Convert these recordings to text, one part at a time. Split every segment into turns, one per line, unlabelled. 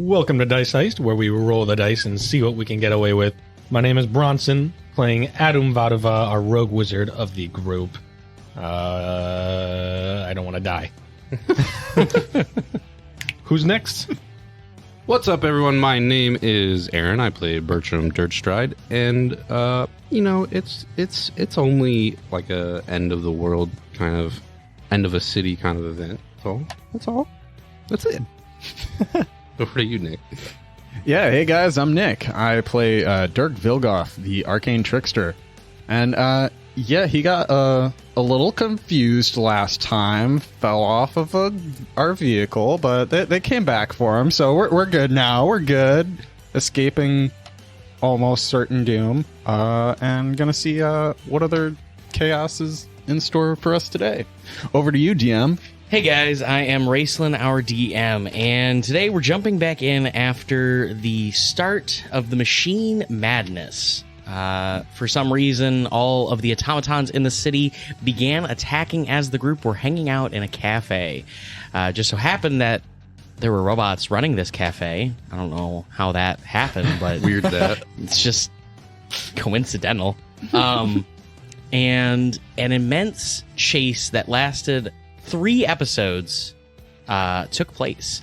Welcome to Dice Heist, where we roll the dice and see what we can get away with. My name is Bronson, playing Adam Vadova, our rogue wizard of the group. I don't want to die. Who's next?
What's up, everyone? My name is Aaron. I play Bertram Dirtstride, and it's only like a end of the world kind of, end of a city kind of event. So that's all. That's it. Over to you, Nick.
Yeah, hey guys, I'm Nick. I play Dirk Vilgoff, the arcane trickster, and he got a little confused last time, fell off of our vehicle, but they came back for him, so we're good now. We're good, escaping almost certain doom, and gonna see what other chaos is in store for us today. Over to you, DM.
Hey guys, I am Raceland, our DM, and today we're jumping back in after the start of the Machine Madness. For some reason, all of the automatons in the city began attacking as the group were hanging out in a cafe. Just so happened that there were robots running this cafe. I don't know how that happened, but
Weird that.
it's just coincidental. And an immense chase that lasted 3 episodes took place.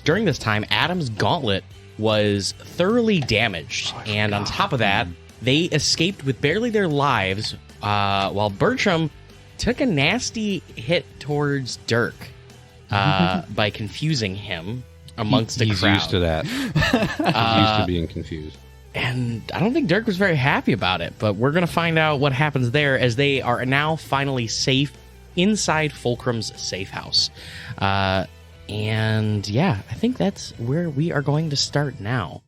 During this time, Adam's gauntlet was thoroughly damaged, and on top of that, they escaped with barely their lives, while Bertram took a nasty hit towards Dirk by confusing him amongst a crowd.
He's used to that. He's used to being confused.
And I don't think Dirk was very happy about it, but we're going to find out what happens there as they are now finally safe inside Fulcrum's safe house. And yeah, I think that's where we are going to start now.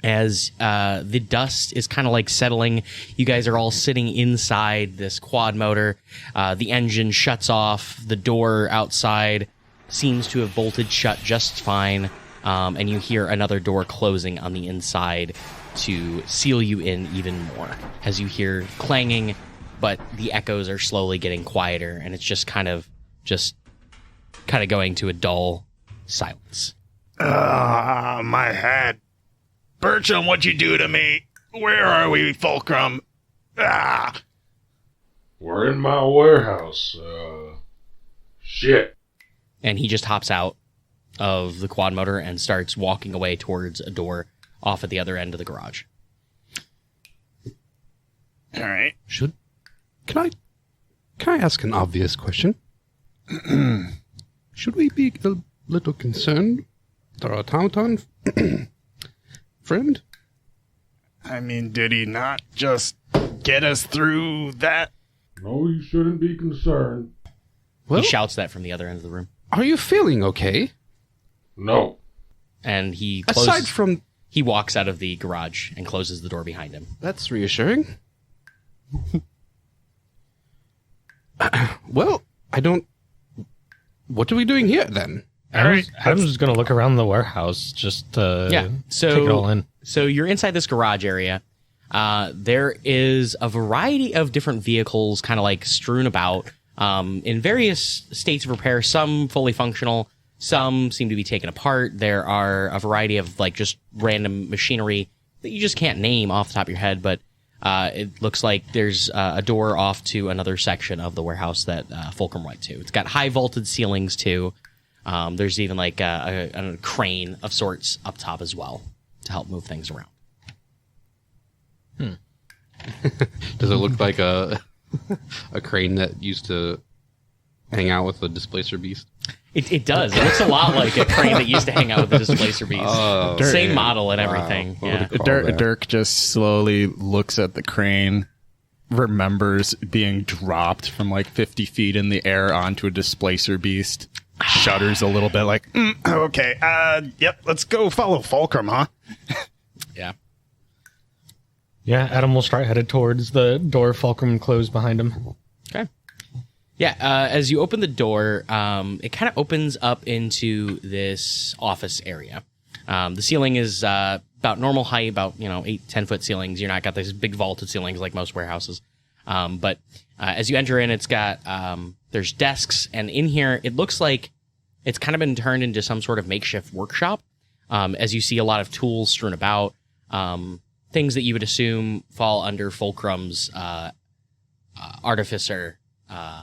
As the dust is kind of like settling, you guys are all sitting inside this quad motor. The engine shuts off. The door outside seems to have bolted shut just fine. And you hear another door closing on the inside to seal you in even more. As you hear clanging, but the echoes are slowly getting quieter, and it's just kind of going to a dull silence.
My head. Bertram, what'd you do to me? Where are we, Fulcrum? Ah!
We're in my warehouse. Shit.
And he just hops out of the quad motor and starts walking away towards a door off at the other end of the garage.
All right.
Can I ask an obvious question? Should we be a little concerned with our automaton friend?
I mean, did he not just get us through that?
No, you shouldn't be concerned.
Well,
He shouts that from the other end of the room.
are you feeling okay?
No.
And he
Aside from...
he walks out of the garage and closes the door behind him.
That's reassuring. Well, I don't... What are we doing here, then?
Adam's just going to look around the warehouse, just take it all in.
So you're inside this garage area. There is a variety of different vehicles kind of like strewn about in various states of repair, some fully functional, some seem to be taken apart. There are a variety of like just random machinery that you just can't name off the top of your head, but it looks like there's a door off to another section of the warehouse that Fulcrum went to. It's got high vaulted ceilings too. There's even like a crane of sorts up top as well to help move things around.
Does it look like a crane that used to hang out with the Displacer Beast?
It does. It looks a lot like a crane that used to hang out with the Displacer Beast.
Oh,
Same model and everything.
Wow.
Yeah.
Dirk just slowly looks at the crane, remembers being dropped from like 50 feet in the air onto a displacer beast, shudders a little bit like,
Okay, yep, let's go follow Fulcrum, huh?
Yeah.
Yeah, Adam will start headed towards the door Fulcrum closed behind him.
Okay. Yeah, as you open the door, it kind of opens up into this office area. The ceiling is about normal height, about 8-10 foot ceilings. You're not got these big vaulted ceilings like most warehouses. But as you enter in, it's got there's desks, and in here it looks like it's kind of been turned into some sort of makeshift workshop. as you see a lot of tools strewn about, things that you would assume fall under Fulcrum's artificer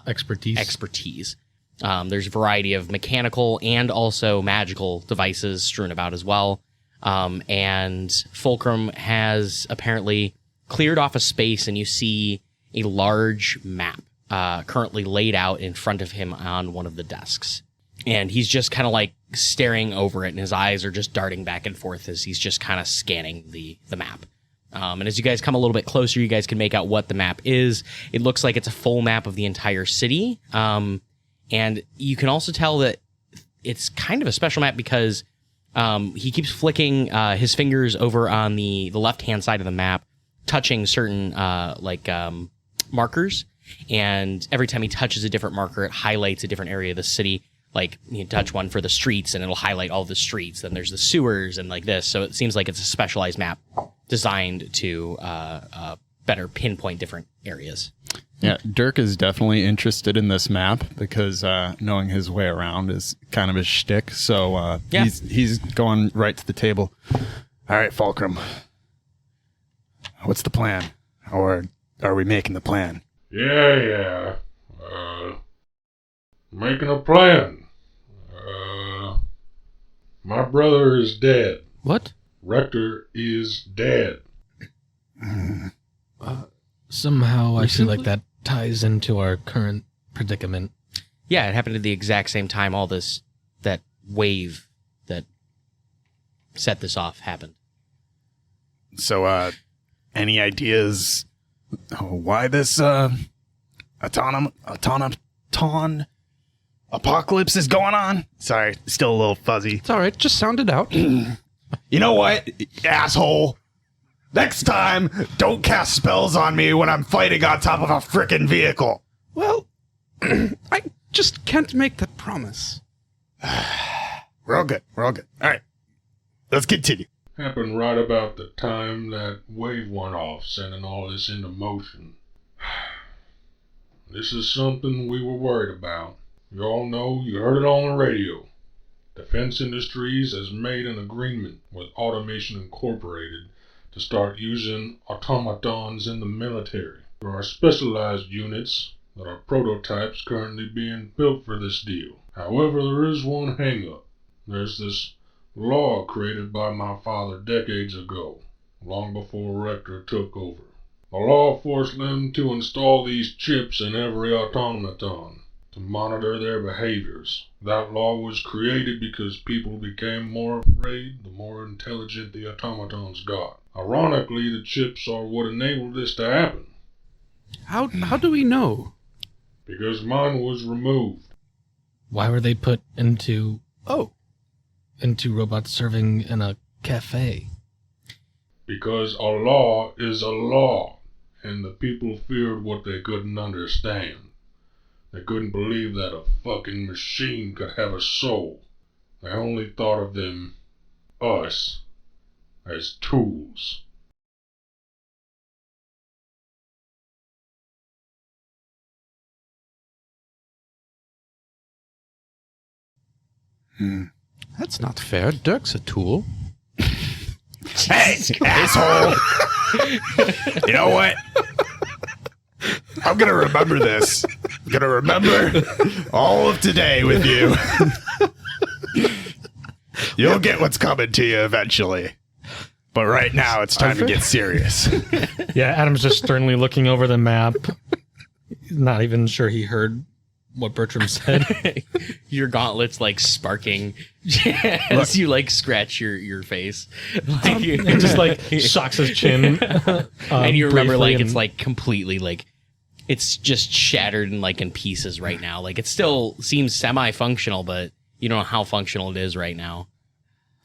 expertise. There's a variety of mechanical and also magical devices strewn about as well. And Fulcrum has apparently cleared off a space, and you see a large map currently laid out in front of him on one of the desks. And he's just kind of like staring over it, and his eyes are just darting back and forth as he's just kind of scanning the map. And as you guys come a little bit closer, you guys can make out what the map is. It looks like it's a full map of the entire city. And you can also tell that it's kind of a special map because he keeps flicking his fingers over on the left-hand side of the map, touching certain markers. And every time he touches a different marker, it highlights a different area of the city. Like, you touch one for the streets, and it'll highlight all the streets. Then there's the sewers and like this. So it seems like it's a specialized map designed to better pinpoint different areas.
Yeah, Dirk is definitely interested in this map because knowing his way around is kind of his shtick. So he's going right to the table. All right, Fulcrum. What's the plan? Or are we making the plan?
Yeah. Making a plan. My brother is dead.
What?
Rector is dead.
Somehow I feel like that ties into our current predicament.
Yeah, it happened at the exact same time all that wave that set this off happened.
So, any ideas why this automaton apocalypse is going on? Sorry, still a little fuzzy.
It's all right. Just sound it out.
You know what, asshole? Next time, don't cast spells on me when I'm fighting on top of a frickin' vehicle.
Well, I just can't make that promise.
We're all good. All right, let's continue.
Happened right about the time that wave went off, sending all this into motion. This is something we were worried about. You all know, you heard it on the radio. Defense Industries has made an agreement with Automation Incorporated to start using automatons in the military. There are specialized units that are prototypes currently being built for this deal. However, there is one hang-up. There's this law created by my father decades ago, long before Rector took over. The law forced them to install these chips in every automaton to monitor their behaviors. That law was created because people became more afraid the more intelligent the automatons got. Ironically, the chips are what enabled this to happen.
How do we know?
Because mine was removed.
Why were they put into robots serving in a cafe?
Because a law is a law, and the people feared what they couldn't understand. They couldn't believe that a fucking machine could have a soul. They only thought of them, us, as tools.
That's not fair. Dirk's a tool.
Hey, asshole! You know what? I'm gonna remember this. I'm gonna remember all of today with you. You'll get what's coming to you eventually. But right now, it's time to get serious.
Yeah, Adam's just sternly looking over the map. He's not even sure he heard what Bertram said.
Your gauntlets like sparking as you like scratch your face. Like,
It just like shocks his chin.
and you remember
briefly
like
and-
it's like completely like it's just shattered and like in pieces right now. Like it still seems semi-functional, but you don't know how functional it is right now.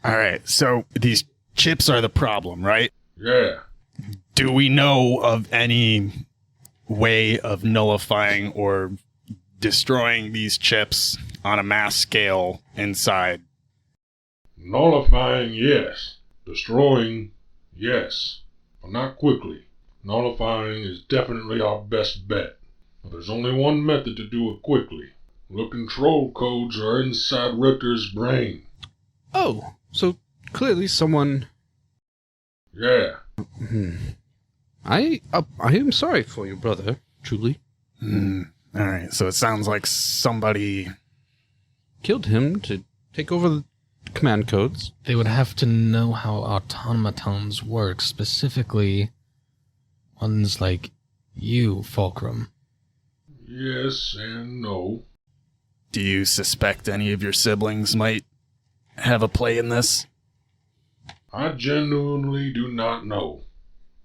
All right, so these chips are the problem, right?
Yeah.
Do we know of any way of nullifying or destroying these chips on a mass scale inside?
Nullifying, yes. Destroying, yes. But not quickly. Nullifying is definitely our best bet. But there's only one method to do it quickly. The control codes are inside Richter's brain.
Oh, so clearly someone.
Yeah.
I am sorry for your brother, truly.
All right, so it sounds like somebody...
Killed him to take over the command codes.
They would have to know how automatons work, specifically ones like you, Fulcrum.
Yes and no.
Do you suspect any of your siblings might have a play in this?
I genuinely do not know.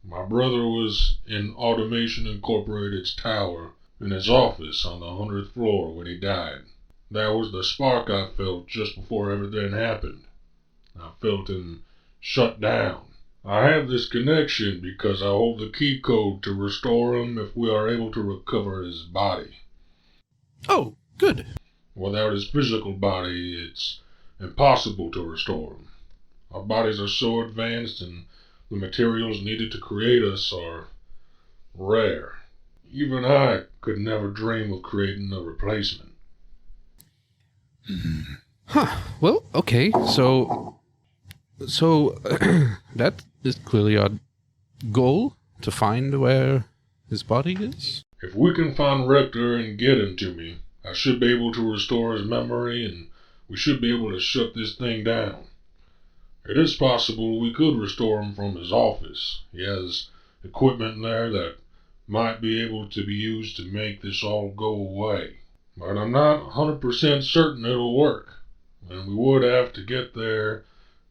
My brother was in Automation Incorporated's tower in his office on the 100th floor when he died. That was the spark I felt just before everything happened. I felt him shut down. I have this connection because I hold the key code to restore him if we are able to recover his body.
Oh, good.
Without his physical body, it's impossible to restore him. Our bodies are so advanced and the materials needed to create us are rare. Even I could never dream of creating a replacement.
Huh. Well, okay. So that is clearly our goal, to find where his body is.
If we can find Rector and get him to me, I should be able to restore his memory and we should be able to shut this thing down. It is possible we could restore him from his office. He has equipment there that might be able to be used to make this all go away. But I'm not 100% certain it'll work. And we would have to get there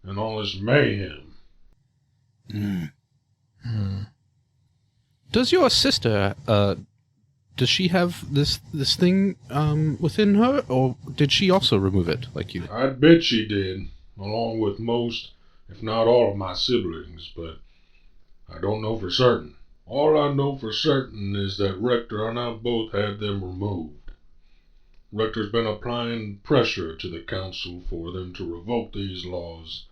in all this mayhem.
Does your sister, does she have this thing within her, or did she also remove it like you?
I'd bet she did, along with most, if not all of my siblings, but I don't know for certain. All I know for certain is that Rector and I both had them removed. Rector's been applying pressure to the council for them to revoke these laws.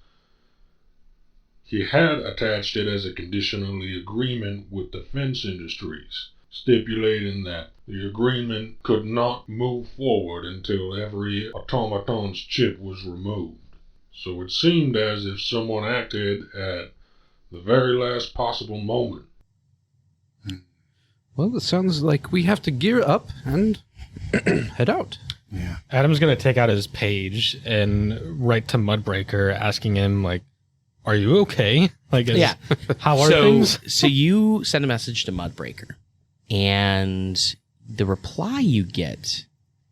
He had attached it as a condition on the agreement with defense industries, stipulating that the agreement could not move forward until every automaton's chip was removed. So it seemed as if someone acted at the very last possible moment.
Well, it sounds like we have to gear up and head out.
Yeah.
Adam's going to take out his page and write to Mudbreaker asking him, like, are you okay? Like,
Yeah.
how are things?
So you send a message to Mudbreaker, and the reply you get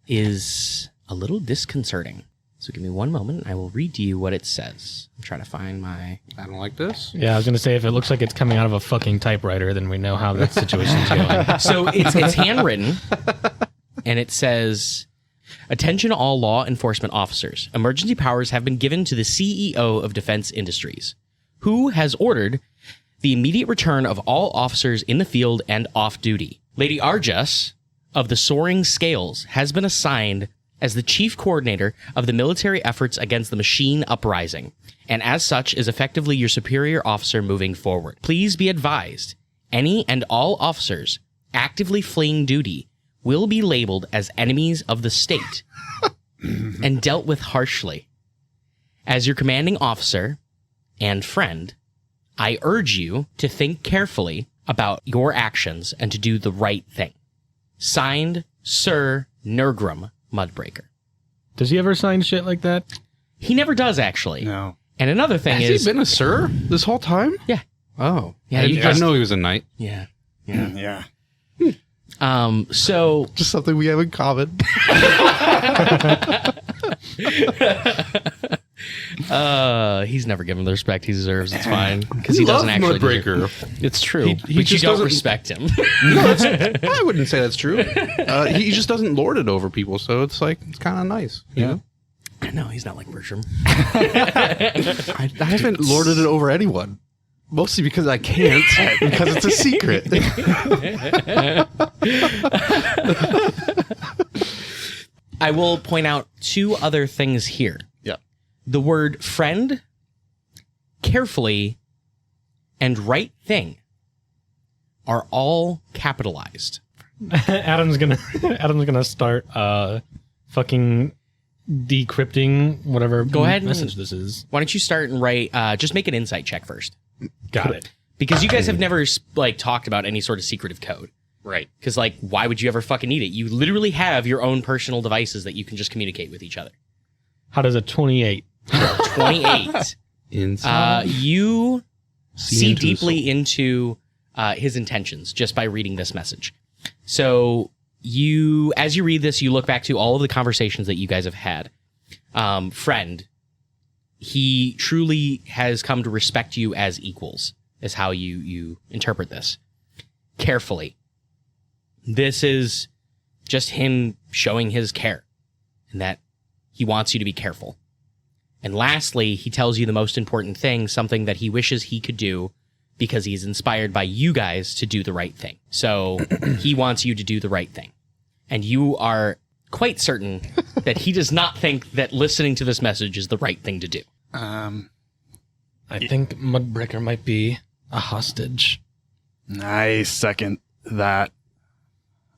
is a little disconcerting. So give me one moment, and I will read to you what it says. I'm trying to find my...
I don't like this.
Yeah, I was going to say, if it looks like it's coming out of a fucking typewriter, then we know how that situation's going.
So it's handwritten, and it says, "Attention all law enforcement officers. Emergency powers have been given to the CEO of Defense Industries, who has ordered the immediate return of all officers in the field and off duty. Lady Arjas of the Soaring Scales has been assigned as the chief coordinator of the military efforts against the machine uprising, and as such is effectively your superior officer moving forward. Please be advised, any and all officers actively fleeing duty will be labeled as enemies of the state and dealt with harshly. As your commanding officer and friend, I urge you to think carefully about your actions and to do the right thing. Signed, Sir Nergrim Mudbreaker."
Does he ever sign shit like that?
He never does, actually.
No.
And another thing
Has
is...
he been a sir this whole time?
Yeah.
Oh.
Yeah,
I
you
didn't
just-
know he was a knight.
Yeah.
Yeah.
So...
Just something we have in common.
He's never given the respect he deserves. It's fine. Because he
love
doesn't actually...
Mudbreaker.
It's true.
He
but you
just
don't
doesn't-
respect him.
No, I wouldn't say that's true. He just doesn't lord it over people, so it's like, it's kind of nice. You know?
No, he's not like Bertram.
I haven't lorded it over anyone. Mostly because I can't, because it's a secret.
I will point out two other things here.
Yeah.
The word friend, carefully, and right thing are all capitalized.
Adam's gonna start fucking decrypting whatever
Go ahead and-
message this is.
Why don't you start and write? Just make an insight check first,
Got it.
because you guys have never talked about any sort of secretive code.
Right.
Because why would you ever fucking need it? You literally have your own personal devices that you can just communicate with each other.
How does a 28?
28.
Inside.
You see
into the
deeply into his intentions just by reading this message. So as you read this, you look back to all of the conversations that you guys have had. Friend, he truly has come to respect you as equals, is how you interpret this. Carefully. This is just him showing his care and that he wants you to be careful. And lastly, he tells you the most important thing, something that he wishes he could do because he's inspired by you guys to do the right thing. So he wants you to do the right thing. And you are quite certain that he does not think that listening to this message is the right thing to do.
I think Mudbreaker might be a hostage.
I second that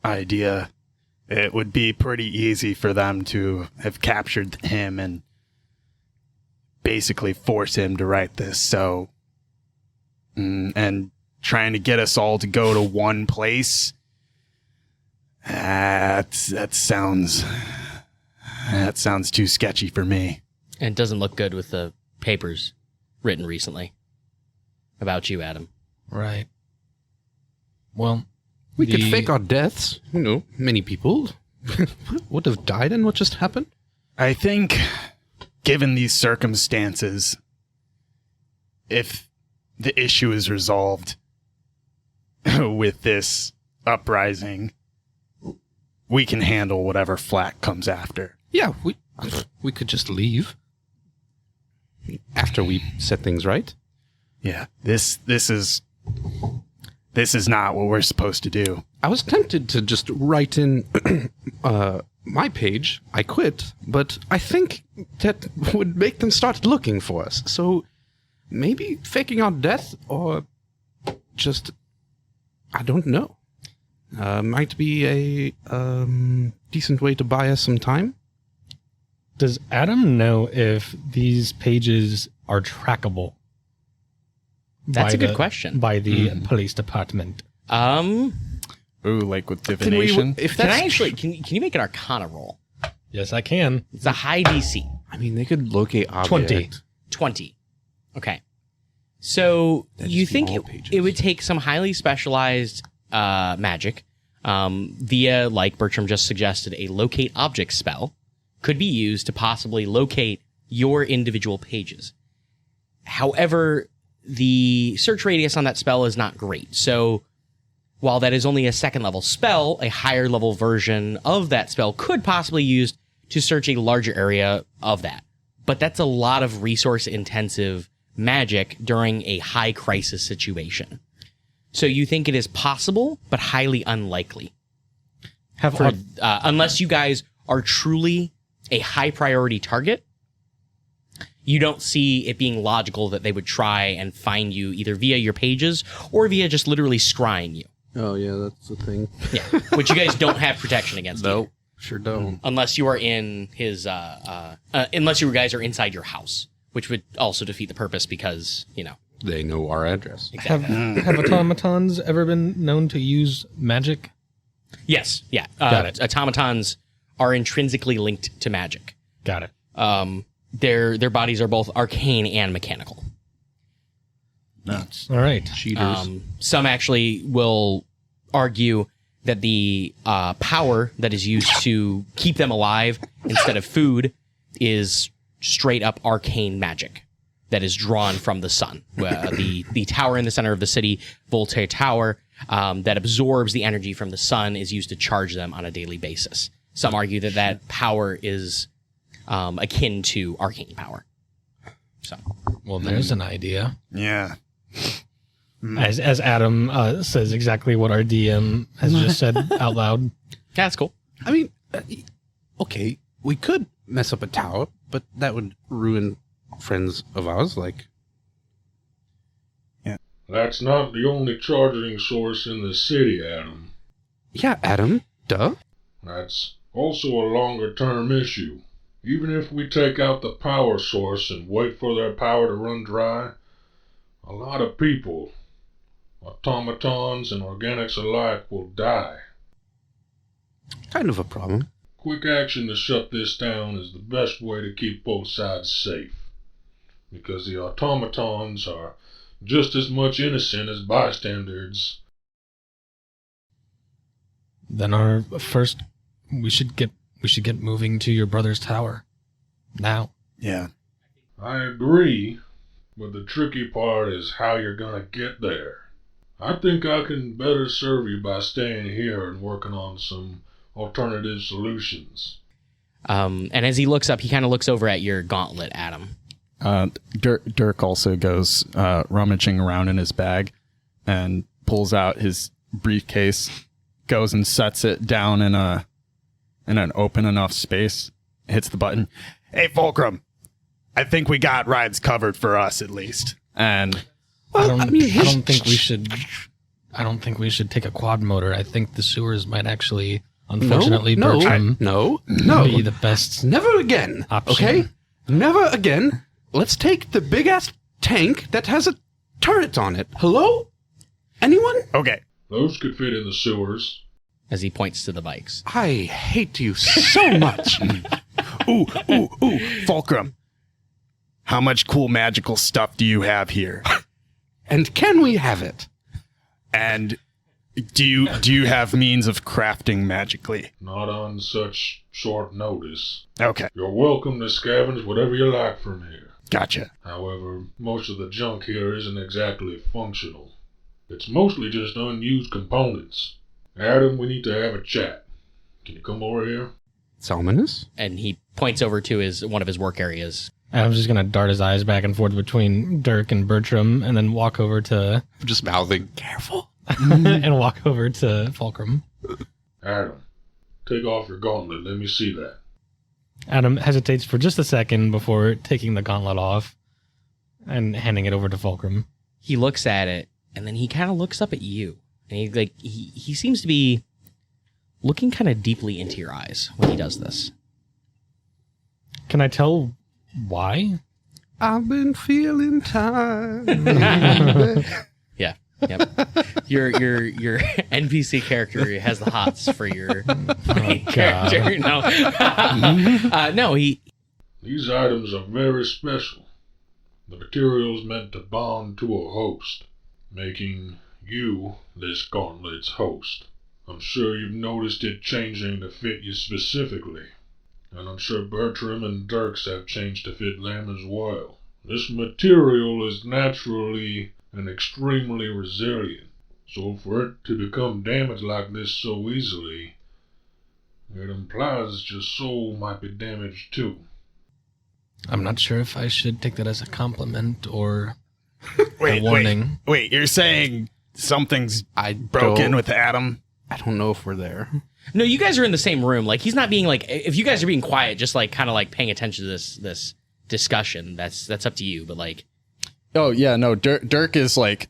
idea. It would be pretty easy for them to have captured him and basically force him to write this. So, and trying to get us all to go to one place. That sounds too sketchy for me.
And it doesn't look good with the papers written recently about you, Adam.
Right. Well,
We could fake our deaths. You know, many people would have died in what just happened.
I think, given these circumstances, if the issue is resolved with this uprising, we can handle whatever flack comes after.
Yeah, we could just leave after we set things right.
Yeah, this is not what we're supposed to do.
I was tempted to just write in my page, I quit, but I think that would make them start looking for us. So maybe faking our death or just, I don't know. Might be a decent way to buy us some time.
does Adam know if these pages are trackable?
That's
by
a good
the-
question.
By the police department.
Ooh, like with
Can
divination?
if
Can
that's
I actually, can you make an Arcana roll?
Yes, I can.
It's a high DC.
I mean, they could locate object.
20.
20. Okay. So
That's
you think
small pages.
it would take some highly specialized magic via, like Bertram just suggested, a locate object spell could be used to possibly locate your individual pages. However, the search radius on that spell is not great. So while that is only a second level spell, a higher level version of that spell could possibly be used to search a larger area of that. But that's a lot of resource intensive magic during a high crisis situation. So you think it is possible, but highly unlikely. Unless you guys are truly a high priority target, you don't see it being logical that they would try and find you either via your pages or via just literally scrying you.
Oh, yeah, that's the thing.
Yeah, which you guys don't have protection against.
Nope,
either.
sure don't.
Unless you are in his, unless you guys are inside your house, which would also defeat the purpose because, you know.
They know our address.
Have automatons ever been known to use magic?
Yes, yeah.
Got it.
Automatons are intrinsically linked to magic.
Got it.
Their bodies are both arcane and mechanical.
All right.
Cheaters.
Some actually will argue that the power that is used to keep them alive instead of food is straight up arcane magic that is drawn from the sun. The tower in the center of the city, Voltaire Tower, that absorbs the energy from the sun is used to charge them on a daily basis. Some argue that that power is akin to arcane power. So,
Well, there's an idea.
Yeah.
As Adam says exactly what our DM has just said out loud.
yeah, that's cool.
I mean, okay, we could mess up a tower, but that would ruin friends of ours, like...
That's not the only charging source in the city, Adam.
Yeah, Adam, duh.
That's also a longer-term issue. Even if we take out the power source and wait for their power to run dry, a lot of people, automatons and organics alike, will die.
Kind of a problem.
Quick action to shut this down is the best way to keep both sides safe, because the automatons are just as much innocent as bystanders.
Then we should get moving to your brother's tower. Now.
Yeah.
I agree, but the tricky part is how you're gonna get there. I think I can better serve you by staying here and working on some alternative solutions.
And as he looks up, he kind of looks over at your gauntlet, Adam.
Dirk also goes rummaging around in his bag and pulls out his briefcase, goes and sets it down in an open enough space, hits the button. Hey, Fulcrum, I think we got rides covered for us at least. And
I don't think we should take a quad motor. I think the sewers might actually, unfortunately, Bertram,
No.
be the best.
Never again.
Option.
Okay? Never again. Let's take the big-ass tank that has a turret on it. Hello? Anyone?
okay.
Those could fit in the sewers.
As he points to the bikes.
I hate you so much.
Ooh, Fulcrum, how much cool magical stuff do you have here?
And can we have it?
And do you have means of crafting magically?
Not on such short notice.
Okay,
You're welcome to scavenge whatever you like from here.
gotcha.
However, most of the junk here isn't exactly functional. It's mostly just unused components. Adam, we need to have a chat. Can you come over here?
It's ominous.
And he points over to one of his work areas.
Adam's just gonna dart his eyes back and forth between Dirk and Bertram, and then walk over to
Just mouthing. Careful.
and walk over to Fulcrum.
Adam, take off your gauntlet. Let me see that.
Adam hesitates for just a second before taking the gauntlet off and handing it over to Fulcrum.
He looks at it, and then he kind of looks up at you. And he seems to be looking kind of deeply into your eyes when he does this.
Can I tell why?
I've been feeling tired.
Yeah. Yep. Your NPC character has the hots for your main character. No,
These items are very special. The material's meant to bond to a host, making you this gauntlet's host. I'm sure you've noticed it changing to fit you specifically. And I'm sure Bertram and Dirks have changed to fit them as well. This material is naturally and extremely resilient. So for it to become damaged like this so easily, it implies your soul might be damaged too.
I'm not sure if I should take that as a compliment or a warning.
Wait, you're saying something's broken with Adam?
I don't know if we're there.
No, you guys are in the same room. Like, he's not being like, if you guys are being quiet, just like kind of like paying attention to this discussion, that's up to you. But like,
Oh yeah, no. Dirk is like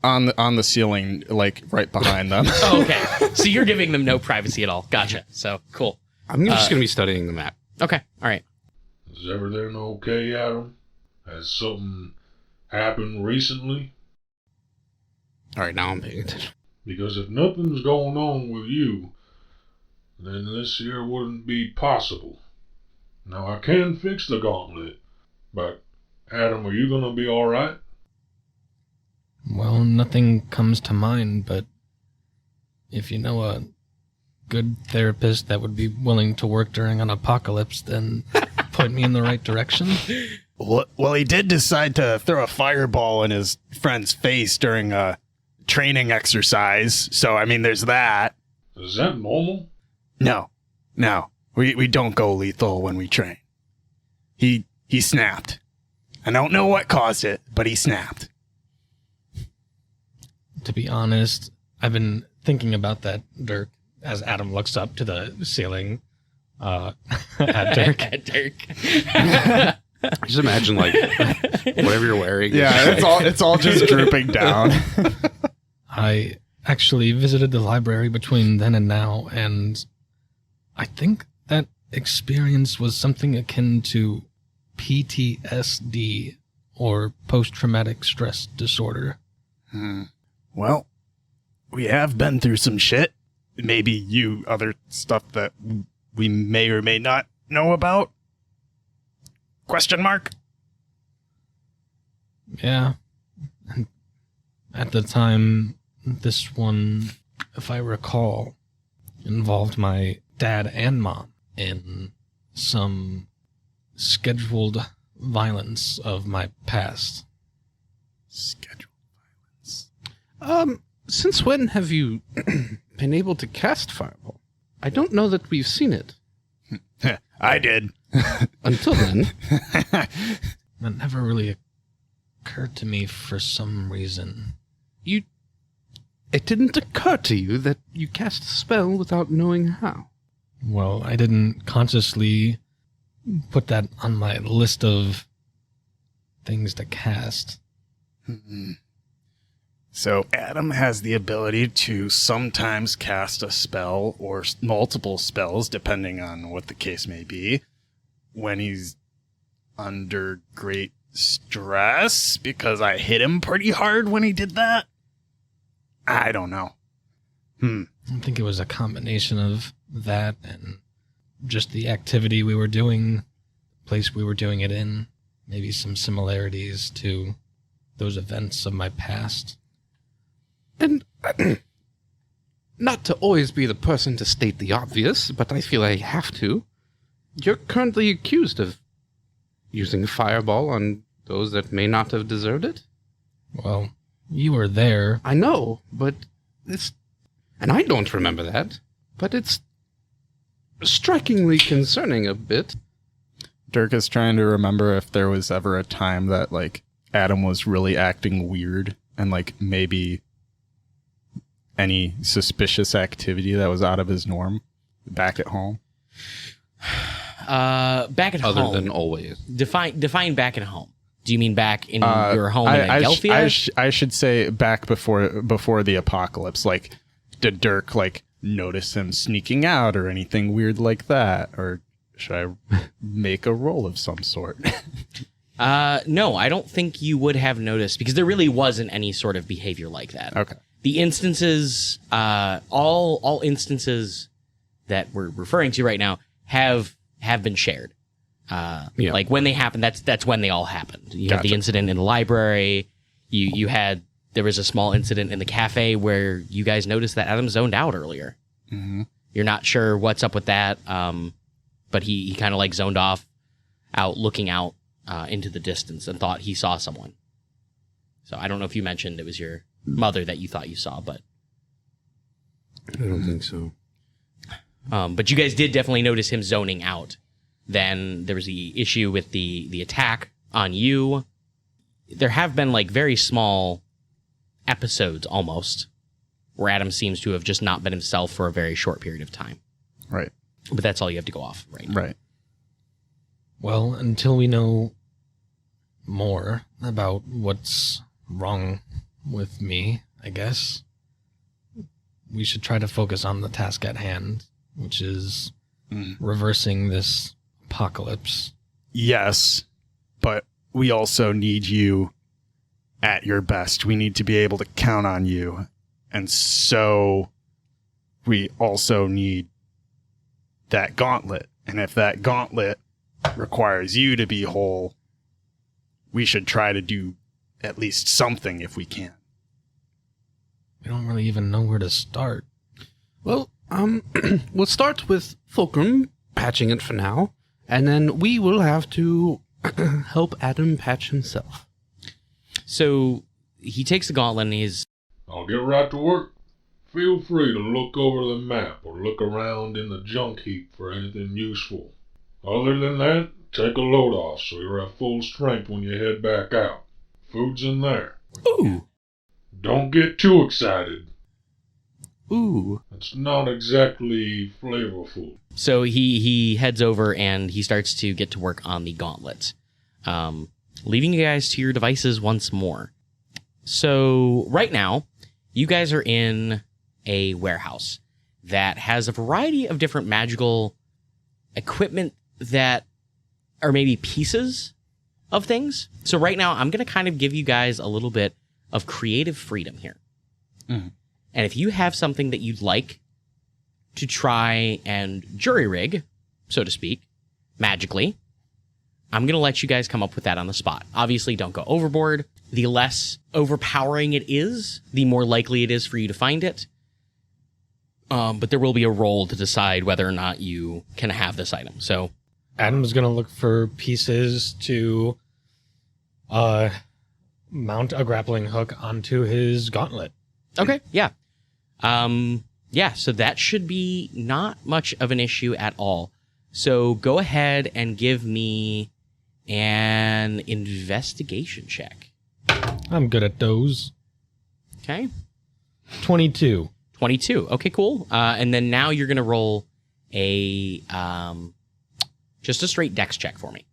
on the ceiling, like right behind them.
oh, okay. So you're giving them no privacy at all. Gotcha. So cool.
I'm just going to be studying the map.
Okay. All right.
Is everything okay, Adam? Has something happened recently?
All right, now I'm paying attention.
Because if nothing's going on with you, then this here wouldn't be possible. Now, I can fix the gauntlet, but Adam, are you gonna be alright?
Well, nothing comes to mind, but if you know a good therapist that would be willing to work during an apocalypse, then point me in the right direction.
Well, he did decide to throw a fireball in his friend's face during a training exercise. So, I mean, there's that.
Is that normal?
No. We don't go lethal when we train. He snapped. I don't know what caused it, but he snapped.
To be honest, I've been thinking about that, Dirk, as Adam looks up to the ceiling at Dirk.
At Dirk.
Just imagine, like, whatever you're wearing.
Yeah, it's all just drooping down.
I actually visited the library between then and now, and I think that experience was something akin to PTSD or post-traumatic stress disorder.
Well, we have been through some shit. Maybe you other stuff that we may or may not know about? Question mark?
Yeah. And at the time, this one, if I recall, involved my dad and mom in some scheduled violence of my past.
Schedule violence.
Since when have you been able to cast Fireball? I don't know that we've seen it.
I did.
Until then.
That never really occurred to me for some reason.
It didn't occur to you that you cast a spell without knowing how.
Well, I didn't consciously put that on my list of things to cast.
So Adam has the ability to sometimes cast a spell or multiple spells, depending on what the case may be, when he's under great stress, because I hit him pretty hard when he did that. I don't know.
I think it was a combination of that and just the activity we were doing, the place we were doing it in, maybe some similarities to those events of my past.
And not to always be the person to state the obvious, but I feel I have to. You're currently accused of using Fireball on those that may not have deserved it.
Well, you were there.
I know, but it's... And I don't remember that, but it's strikingly concerning a bit.
Dirk is trying to remember if there was ever a time that, like, Adam was really acting weird and, like, maybe any suspicious activity that was out of his norm back at home.
Back at home.
Other than always.
Define back at home. Do you mean back in your home in Adelphia?
I should say back before the apocalypse. Like, did Dirk, like, notice him sneaking out or anything weird like that? Or should I make a roll of some sort?
No, I don't think you would have noticed, because there really wasn't any sort of behavior like that.
Okay.
The instances, all instances that we're referring to right now have been shared.
Yeah.
Like when they happen, that's when they all happened. You had the
Gotcha.
incident in the library. There was a small incident in the cafe where you guys noticed that Adam zoned out earlier.
Mm-hmm.
You're not sure what's up with that, but he kind of like zoned off, looking out into the distance, and thought he saw someone. So I don't know if you mentioned it was your mother that you thought you saw, but
I don't think so.
but you guys did definitely notice him zoning out. Then there was the issue with the attack on you. There have been like very small episodes almost where Adam seems to have just not been himself for a very short period of time.
Right.
But that's all you have to go off right now.
Right.
Well, until we know more about what's wrong with me, I guess, we should try to focus on the task at hand, which is reversing this apocalypse.
Yes, but we also need you at your best. We need to be able to count on you. And so we also need that gauntlet. And if that gauntlet requires you to be whole, we should try to do at least something if we can.
We don't really even know where to start.
Well, we'll start with Fulcrum patching it for now, and then we will have to help Adam patch himself.
So he takes the gauntlet and he's...
I'll get right to work. Feel free to look over the map or look around in the junk heap for anything useful. Other than that, take a load off so you're at full strength when you head back out. Food's in there.
Ooh.
Don't get too excited.
Ooh.
It's not exactly flavorful.
So he heads over and he starts to get to work on the gauntlet, leaving you guys to your devices once more. So right now, you guys are in a warehouse that has a variety of different magical equipment that are maybe pieces of things. So right now, I'm going to kind of give you guys a little bit of creative freedom here.
Mhm.
And if you have something that you'd like to try and jury rig, so to speak, magically, I'm going to let you guys come up with that on the spot. Obviously, don't go overboard. The less overpowering it is, the more likely it is for you to find it. But there will be a roll to decide whether or not you can have this item. So
Adam's gonna look for pieces to mount a grappling hook onto his gauntlet.
okay, yeah. Yeah, so that should be not much of an issue at all. So go ahead and give me an investigation check.
I'm good at those.
Okay.
22.
22. Okay, cool. And then now you're going to roll a just a straight dex check for me.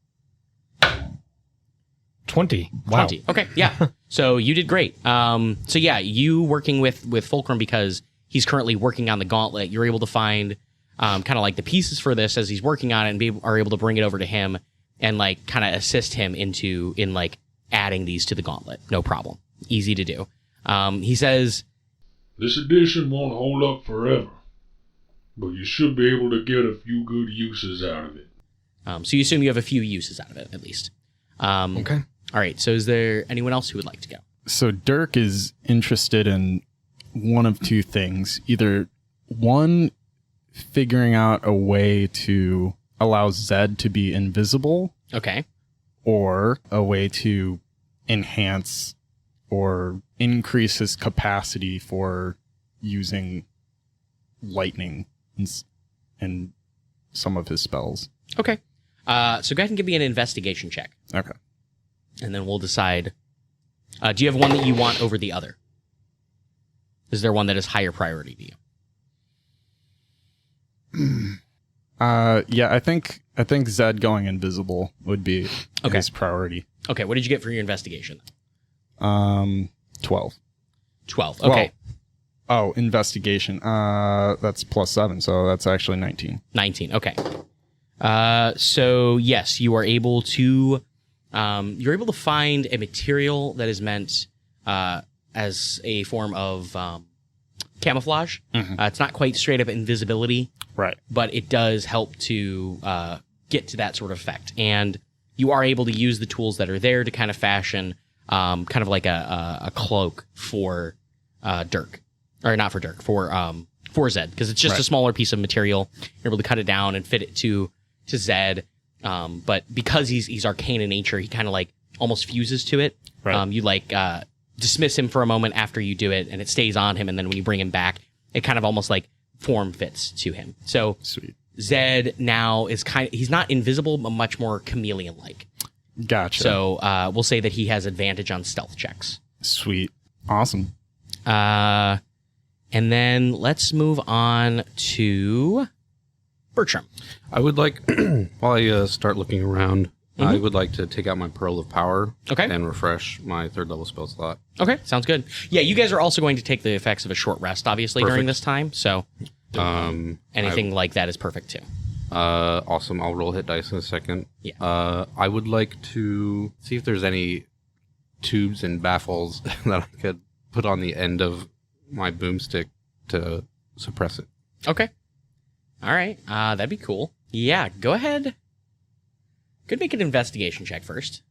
20. Wow.
20. Okay, yeah. So you did great. So yeah, you working with Fulcrum because he's currently working on the gauntlet, you're able to find kind of like the pieces for this as he's working on it and are able to bring it over to him and like kind of assist him in like adding these to the gauntlet. No problem. Easy to do. He says,
This edition won't hold up forever, but you should be able to get a few good uses out of it.
so you assume you have a few uses out of it, at least.
Okay.
All right, so is there anyone else who would like to go?
So Dirk is interested in one of two things. Either one, figuring out a way to allow Zed to be invisible,
Okay.
or a way to enhance or increase his capacity for using lightning and some of his spells.
Okay. So go ahead and give me an investigation check,
Okay.
and then we'll decide. Do you have one that you want over the other? Is there one that is higher priority to you?
Yeah, I think Zed going invisible would be
Okay.
his priority.
Okay, what did you get for your investigation?
12.
12. Okay.
Oh, investigation. That's +7, so that's actually 19.
19. Okay. So yes, you are able to find a material that is meant as a form of camouflage. It's not quite straight up invisibility,
Right.
but it does help to get to that sort of effect. And you are able to use the tools that are there to kind of fashion kind of like a cloak for Dirk. Or not for Dirk, for Zed, because it's just a smaller piece of material. You're able to cut it down and fit it to Zed. But because he's arcane in nature, he kind of like almost fuses to it.
Right.
You like dismiss him for a moment after you do it, and it stays on him. And then when you bring him back, it kind of almost like form fits to him. So
Sweet.
Zed now is he's not invisible, but much more chameleon-like.
Gotcha.
So we'll say that he has advantage on stealth checks.
Sweet. Awesome.
And then let's move on to Bertram.
I would like, while I start looking around, I would like to take out my Pearl of Power
Okay.
and refresh my 3rd level spell slot.
Okay, sounds good. Yeah, you guys are also going to take the effects of a short rest, obviously, during
Perfect.
this time. So anything like that is perfect too.
Awesome. I'll roll hit dice in a second.
Yeah.
I would like to see if there's any tubes and baffles that I could put on the end of my boomstick to suppress it.
Okay. All right. That'd be cool. Yeah, go ahead. Could make an investigation check first.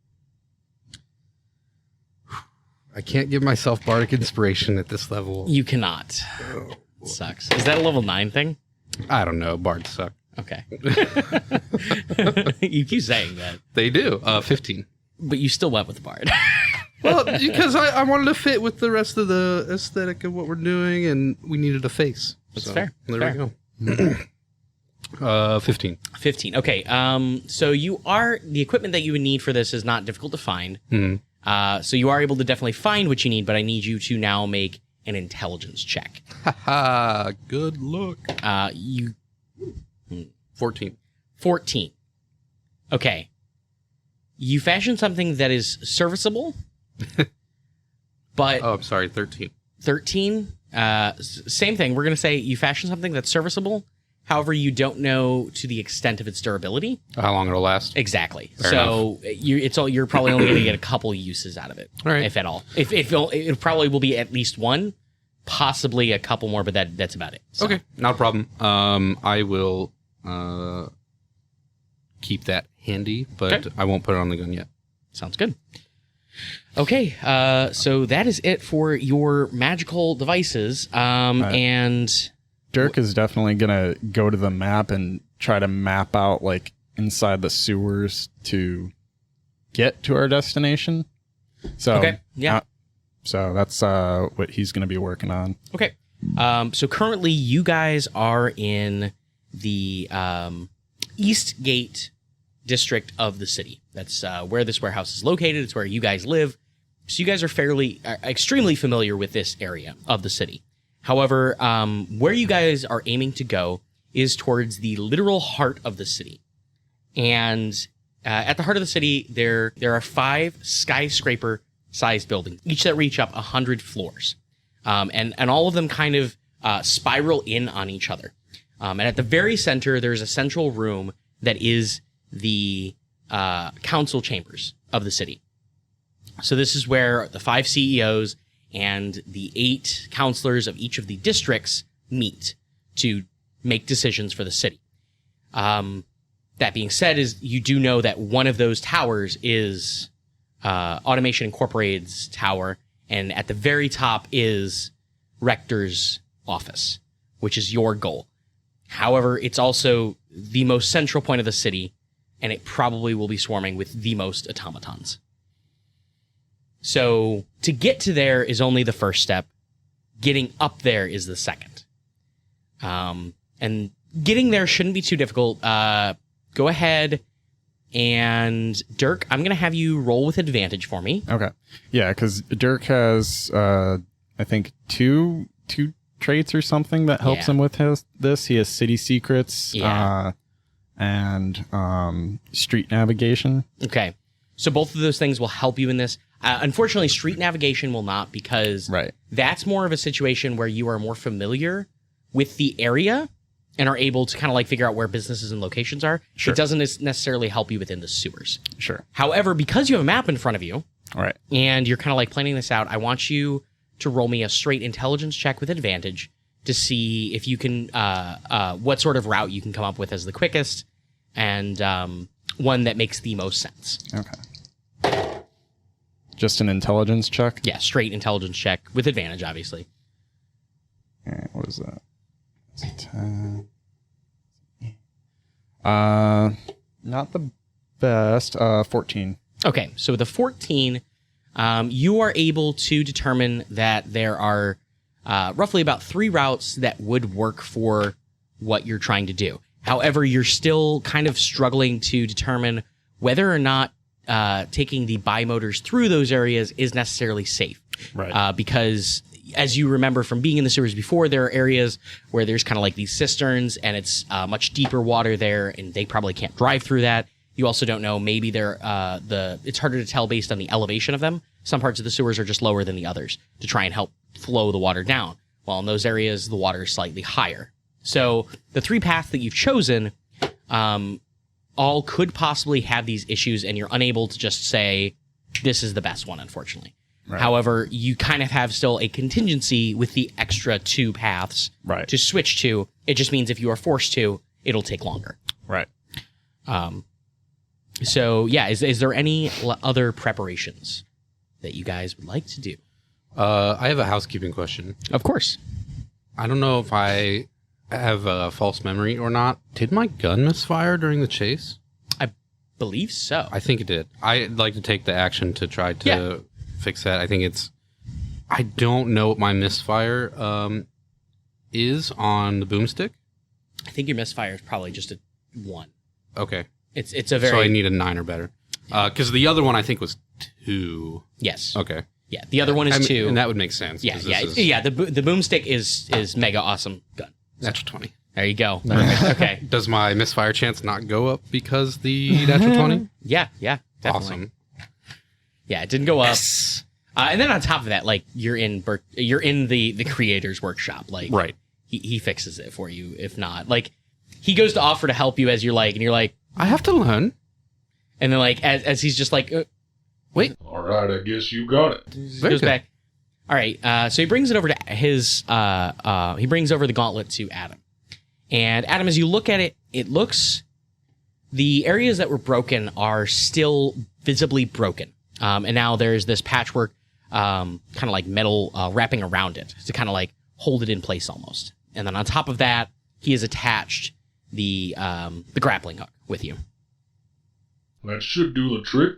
I can't give myself bardic inspiration at this level.
You cannot. Sucks. Is that a level 9 thing?
I don't know. Bards suck.
Okay. You keep saying that,
They do. 15.
but you still went with the bard.
Well, because I wanted to fit with the rest of the aesthetic of what we're doing, and we needed a face.
That's fair.
There
Fair.
we go. 15.
15. Okay. So the equipment that you would need for this is not difficult to find. So you are able to definitely find what you need, but I need you to now make an intelligence check.
Haha, good look. 14.
14. Okay. You fashion something that is serviceable, but
Oh, I'm sorry, 13.
13, same thing. We're going to say you fashion something that's serviceable However, you don't know to the extent of its durability.
How long it'll last?
Exactly.
Fair
so you're probably only going to get a couple uses out of it,
All right.
if at all. If it probably will be at least one, possibly a couple more, but that's about it. So.
Okay, not a problem. I will keep that handy, but
Okay.
I won't put it on the gun yet.
Sounds good. Okay, so that is it for your magical devices. And
Dirk is definitely gonna go to the map and try to map out like inside the sewers to get to our destination. So
Okay, yeah.
So that's what he's gonna be working on.
okay, so currently you guys are in the East Gate district of the city. That's where this warehouse is located. It's where you guys live. So you guys are extremely familiar with this area of the city. However, where you guys are aiming to go is towards the literal heart of the city. And at the heart of the city, there are 5 skyscraper-sized buildings, each that reach up 100 floors. And all of them kind of spiral in on each other. And at the very center, there's a central room that is the council chambers of the city. So this is where the 5 CEOs and the 8 counselors of each of the districts meet to make decisions for the city. That being said, is you do know that one of those towers is Automation Incorporated's tower, and at the very top is Rector's office, which is your goal. However, it's also the most central point of the city, and it probably will be swarming with the most automatons. So to get to there is only the first step. Getting up there is the second. And getting there shouldn't be too difficult. Go ahead and Dirk, I'm going to have you roll with advantage for me.
Okay. Yeah, because Dirk has I think two traits or something that helps
Yeah.
him with this. He has city secrets
Yeah.
and street navigation.
Okay. So both of those things will help you in this. Unfortunately, street navigation will not, because
Right.
that's more of a situation where you are more familiar with the area and are able to kind of like figure out where businesses and locations are.
Sure.
It doesn't necessarily help you within the sewers.
Sure.
However, because you have a map in front of you
All right.
and you're kind of like planning this out, I want you to roll me a straight intelligence check with advantage to see if you can, what sort of route you can come up with as the quickest and one that makes the most sense.
Okay. Just an intelligence check?
Yeah, straight intelligence check with advantage, obviously.
All right, what is that? It's a 10. Not the best. 14.
Okay, so with a 14, you are able to determine that there are roughly about 3 routes that would work for what you're trying to do. However, you're still kind of struggling to determine whether or not taking the bimotors through those areas is necessarily safe.
Right.
Because as you remember from being in the sewers before, there are areas where there's kind of like these cisterns and it's much deeper water there, and they probably can't drive through that. You also don't know, maybe it's harder to tell based on the elevation of them. Some parts of the sewers are just lower than the others to try and help flow the water down, while in those areas the water is slightly higher. So the 3 paths that you've chosen all could possibly have these issues, and you're unable to just say, this is the best one, unfortunately.
Right.
However, you kind of have still a contingency with the extra 2 paths
Right.
to switch to. It just means if you are forced to, it'll take longer.
Right.
So, yeah, is there any other preparations that you guys would like to do?
I have a housekeeping question.
Of course.
I don't know if I have a false memory or not. Did my gun misfire during the chase?
I believe so.
I think it did. I'd like to take the action to try to fix that. I think I don't know what my misfire is on the boomstick.
I think your misfire is probably just a 1.
Okay.
It's a very...
So I need a 9 or better. Because the other one I think was 2.
Yes.
Okay.
Yeah, the other one is 2.
And that would make sense.
Yeah,
'cause
yeah,
this is
yeah. The boomstick is mega awesome gun.
natural 20.
There you go. Okay.
Does my misfire chance not go up because the natural 20?
Yeah, definitely.
Awesome.
Yeah, it didn't go up. And then on top of that, like you're in the creator's workshop. Like
Right.
he fixes it for you. If not, like he goes to offer to help you as you're like, and you're like,
I have to learn.
and then like as he's just like, wait,
All right, I guess you got it.
Very
goes
good.
back. All right, so he brings it over to his. He brings over the gauntlet to Adam, and Adam, as you look at it, it looks the areas that were broken are still visibly broken, and now there's this patchwork, kind of like metal wrapping around it to kind of like hold it in place almost. And then on top of that, he has attached the grappling hook with you.
That should do the trick.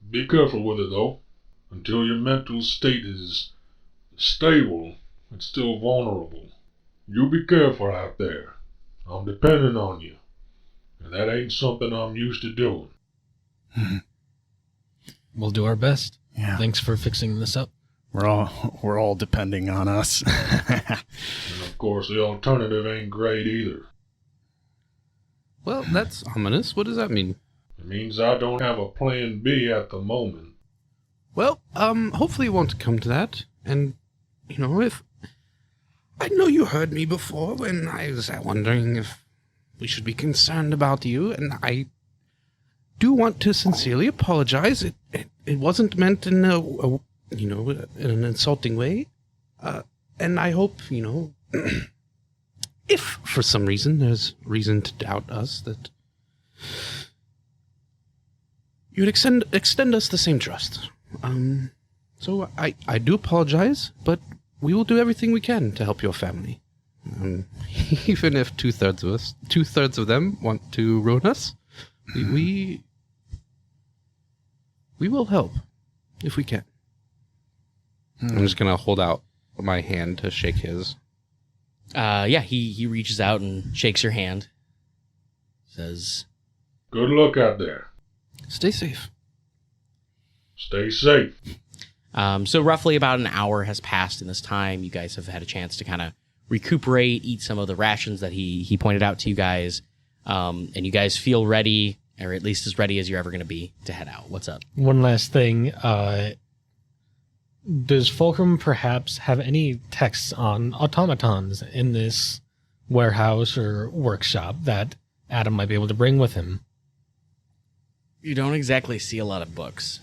Be careful with it, though. Until your mental state is stable, it's still vulnerable. You be careful out there. I'm depending on you. And that ain't something I'm used to doing.
We'll do our best.
Yeah.
Thanks for fixing this up.
We're all depending on us.
And of course, the alternative ain't great either.
Well, that's ominous. What does that mean?
It means I don't have a plan B at the moment.
Well, hopefully it won't come to that. And, if... I know you heard me before when I was wondering if we should be concerned about you, and I do want to sincerely apologize. It wasn't meant in in an insulting way. And I hope, if for some reason there's reason to doubt us, that you'd extend us the same trust. So I do apologize, but we will do everything we can to help your family. Even if two-thirds of them want to ruin us, we will help if we can. I'm just gonna hold out my hand to shake his.
He reaches out and shakes your hand. Says,
Good luck out there.
Stay safe.
Stay safe.
so roughly about an hour has passed in this time. You guys have had a chance to kind of recuperate, eat some of the rations that he pointed out to you guys. And you guys feel ready, or at least as ready as you're ever going to be to head out. What's up?
One last thing. Does Fulcrum perhaps have any texts on automatons in this warehouse or workshop that Adam might be able to bring with him?
You don't exactly see a lot of books.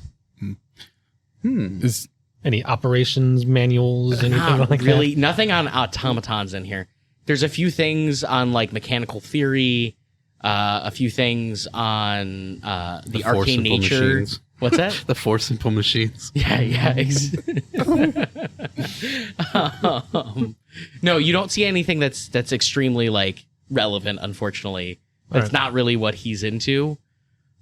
Is
Any operations manuals, anything
Not
like
really, nothing on automatons in here. There's a few things on like mechanical theory, a few things on the
four
arcane
simple
nature.
machines.
What's that?
The four simple machines.
Yeah. No, you don't see anything that's extremely like relevant. Unfortunately, that's
Right.
not really what he's into,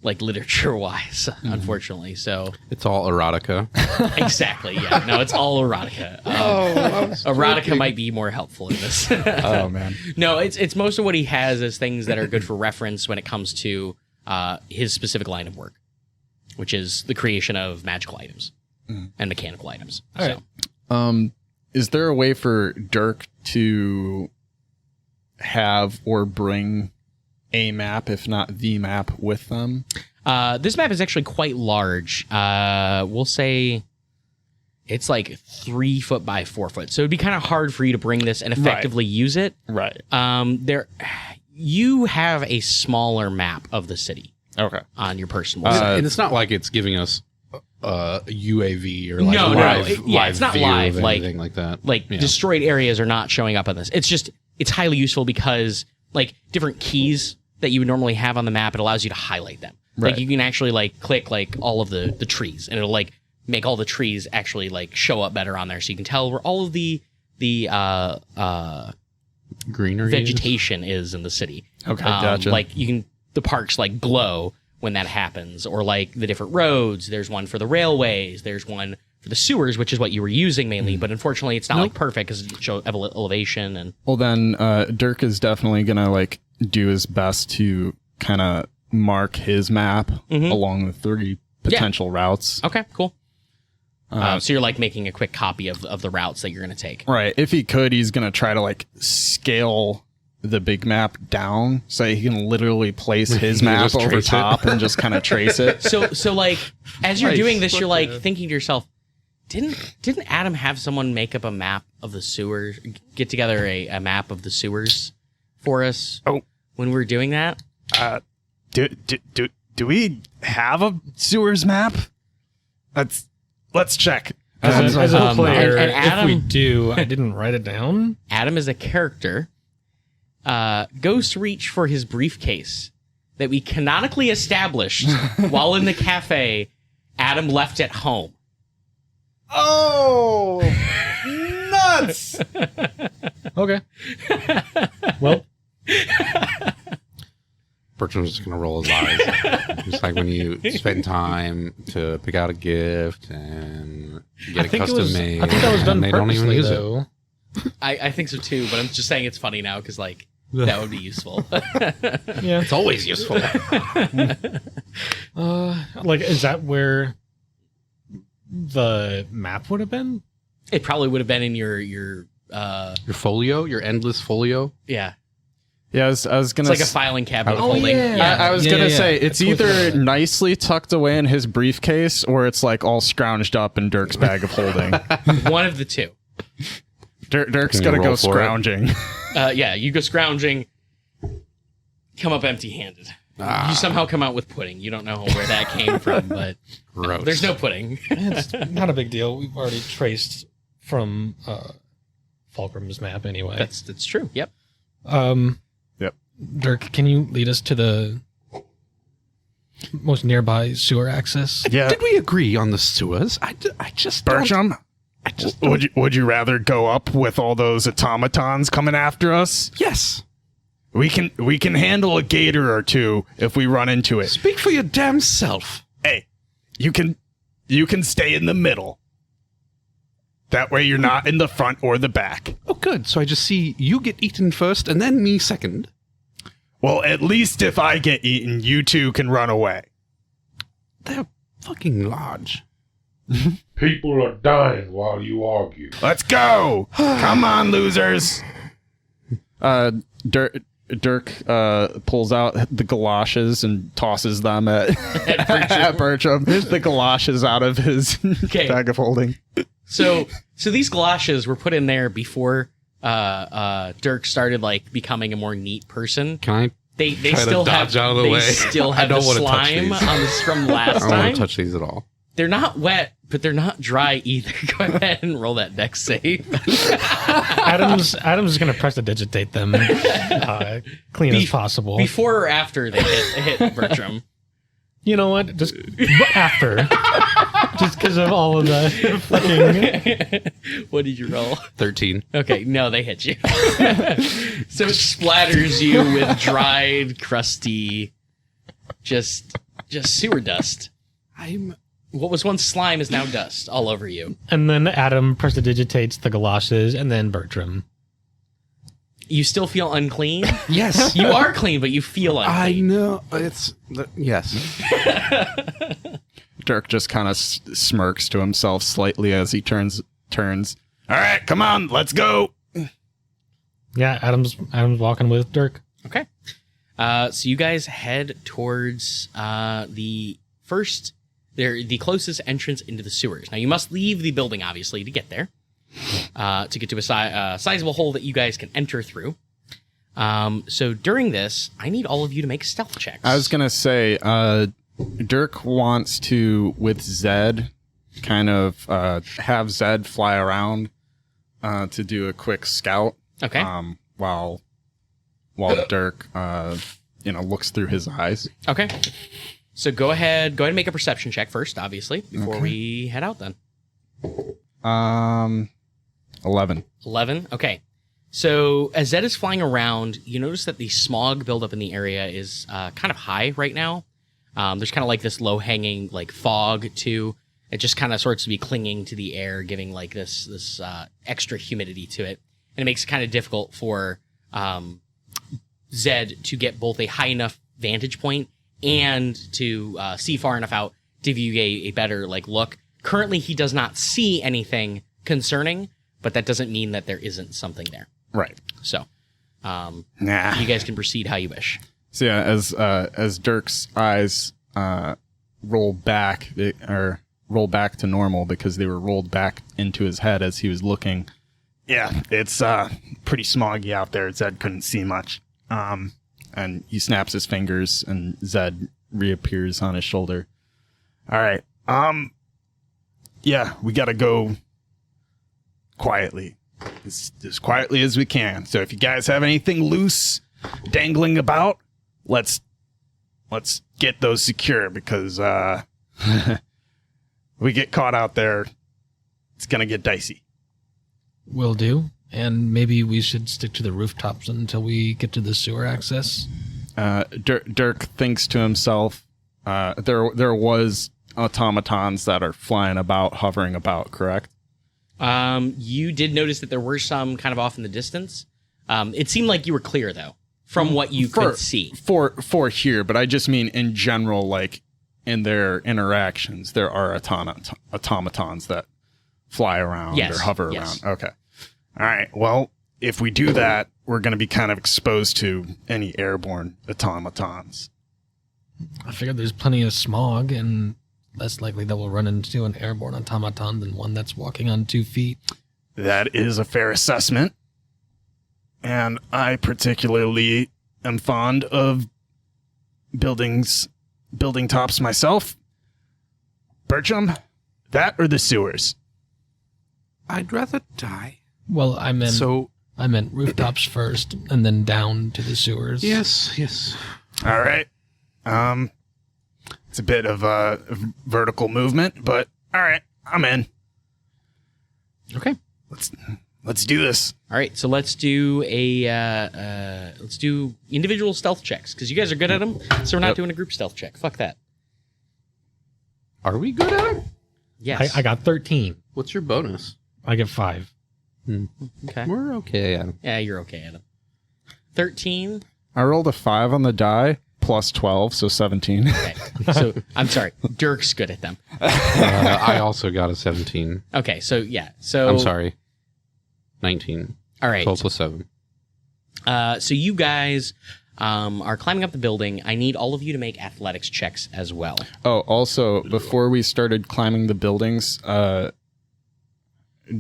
like literature wise. Unfortunately, so
It's all erotica.
exactly. Yeah, no, it's all erotica. Erotica might be more helpful in this.
oh man,
No, it's most of what he has is things that are good for reference when it comes to his specific line of work, which is the creation of magical items and mechanical items.
All
so.
right.
Is there a way for Dirk to have or bring a map, if not the map, with them?
This map is actually quite large. We'll say it's like 3 foot by 4 foot. So it'd be kind of hard for you to bring this and effectively use it.
Right.
You have a smaller map of the city
Okay.
on your personal.
And it's not like it's giving us a UAV or like
No,
live,
it's not
view
live,
of
like-
anything like that. Yeah.
destroyed areas are not showing up on this. It's highly useful because like different keys that you would normally have on the map, it allows you to highlight them.
Right.
Like you can actually like click like all of the trees, and it'll like make all the trees actually like show up better on there, so you can tell where all of the
greenery
vegetation is in the city.
Okay, gotcha.
Like the parks like glow when that happens, or like the different roads. There's one for the railways. There's one for the sewers, which is what you were using mainly. But unfortunately, it's not like perfect because it shows elevation and.
Well, then Dirk is definitely gonna like do his best to kind of mark his map along the 3 potential routes.
Okay, cool. So you're like making a quick copy of the routes that you're going to take.
Right. If he could, he's gonna try to like scale the big map down so he can literally place his map
Just
over
trace it.
top and just kind of trace it.
So like as you're
Nice.
doing this, you're like
Okay.
thinking to yourself, didn't Adam have someone make up a map of the sewers, get together a map of the sewers for us?
Oh,
when we were doing that?
Do we have a sewers map? Let's check.
As a player,
and
if we
Adam-
do, I didn't write it down.
Adam is a character, goes to reach for his briefcase that we canonically established while in the cafe. Adam left at home.
Oh, nuts!
Okay. Well,
Bertram's just gonna roll his eyes. Just like when you spend time to pick out a gift and get it custom made.
I think that was done
and they don't even
purposely,
use it.
though.
I think so too, but I'm just saying it's funny now because like that would be useful.
Yeah.
It's always useful.
Like, is that where the map would have been?
It probably would have been in your
Your folio, your endless folio.
yeah.
Yeah, I was gonna.
It's like a filing cabinet
Oh,
holding.
yeah.
I was
Yeah,
gonna
yeah,
say
yeah.
it's
That's what
either
it was.
nicely tucked away in his briefcase or it's like all scrounged up in Dirk's bag of holding.
One of the two.
Dirk's
Can you
gonna
roll
go
for it?
scrounging.
Yeah, you go scrounging, come up empty-handed. You somehow come out with pudding. You don't know where that came from, but
Gross.
there's no pudding.
It's not a big deal. We've already traced from Fulcrum's map anyway.
That's true. Yep.
Yep.
Dirk, can you lead us to the most nearby sewer access?
Yeah,
Did we agree on the sewers? I just don't-
Bertram,
I just
would you rather go up with all those automatons coming after us?
yes.
We can handle a gator or two if we run into it.
Speak for your damn self.
Hey, you can stay in the middle. That way you're not in the front or the back.
Oh, good. So I just see you get eaten first and then me second.
Well, at least if I get eaten, you two can run away.
They're fucking large.
People are dying while you argue.
Let's go! Come on, losers!
Dirk pulls out the galoshes and tosses them at Bertram. The galoshes out of his
Okay.
bag of holding.
So these galoshes were put in there before Dirk started like becoming a more neat person.
Can I?
They
Try to
still have
dodge out of the
they
way.
still
I
have
don't
the
wanna touch
slime
these.
on this from last
I don't
time.
want to touch these at all.
They're not wet, but they're not dry either. Go ahead and roll that dex save.
Adam's going to press to digitate them clean as possible.
Before or after they hit Bertram.
You know what? Just after. Just because of all of the fucking...
What did you roll?
13.
Okay, no, they hit you. So it splatters you with dried, crusty, just sewer dust. What was once slime is now dust all over you.
And then Adam prestidigitates the galoshes, and then Bertram.
You still feel unclean?
Yes.
You are clean, but you feel
I
unclean.
know. Yes.
Dirk just kind of smirks to himself slightly as he turns.
All right, come on, let's go!
Yeah, Adam's walking with Dirk.
Okay. So you guys head towards the closest entrance into the sewers. Now you must leave the building, obviously, to get there. To get to a sizable hole that you guys can enter through. So during this, I need all of you to make stealth checks.
I was gonna say, Dirk wants to, with Zed, kind of have Zed fly around to do a quick scout.
Okay.
While Dirk, looks through his eyes.
Okay. So go ahead and make a perception check first, obviously, before we head out then.
11.
11. Okay. So as Zed is flying around, you notice that the smog buildup in the area is kind of high right now. There's kind of like this low-hanging like fog too. It just kind of sorts to be clinging to the air, giving like this extra humidity to it, and it makes it kind of difficult for Zed to get both a high enough vantage point and to see far enough out to give you a better like look. Currently, he does not see anything concerning, but that doesn't mean that there isn't something there.
Right.
So,
Nah.
you guys can proceed how you wish.
So yeah, as Dirk's eyes roll back to normal because they were rolled back into his head as he was looking.
Yeah, it's pretty smoggy out there. Zed couldn't see much.
And he snaps his fingers, and Zed reappears on his shoulder.
All right. Yeah, we gotta go quietly. As quietly as we can. So if you guys have anything loose dangling about, let's get those secure, because we get caught out there, it's gonna get dicey.
Will do. And maybe we should stick to the rooftops until we get to the sewer access.
Dirk thinks to himself, there was automatons that are flying about, hovering about, correct?
You did notice that there were some kind of off in the distance. It seemed like you were clear, though, from what you could see.
For here, but I just mean in general, like in their interactions, there are automatons that fly around or hover around. Okay.
All right. Well, if we do that, we're going to be kind of exposed to any airborne automatons.
I figured there's plenty of smog, and less likely that we'll run into an airborne automaton than one that's walking on 2 feet.
That is a fair assessment. And I particularly am fond of building tops myself. Bertram, that or the sewers?
I'd rather die.
Well, I meant rooftops first, and then down to the sewers.
Yes.
All right. It's a bit of a vertical movement, but all right, I'm in.
Okay.
Let's do this.
All right, so let's do individual stealth checks, because you guys are good at them, so we're not doing a group stealth check. Fuck that.
Are we good at it?
Yes.
I got 13.
What's your bonus?
I get 5.
Okay.
We're okay, Adam.
Yeah, you're okay, Adam. 13.
I rolled a 5 on the die, plus 12, so 17.
Okay. So, I'm sorry. Dirk's good at them.
I also got a 17.
Okay, so, yeah. So
I'm sorry. 19.
All right.
12 plus 7.
So you guys are climbing up the building. I need all of you to make athletics checks as well.
Oh, also, before we started climbing the buildings,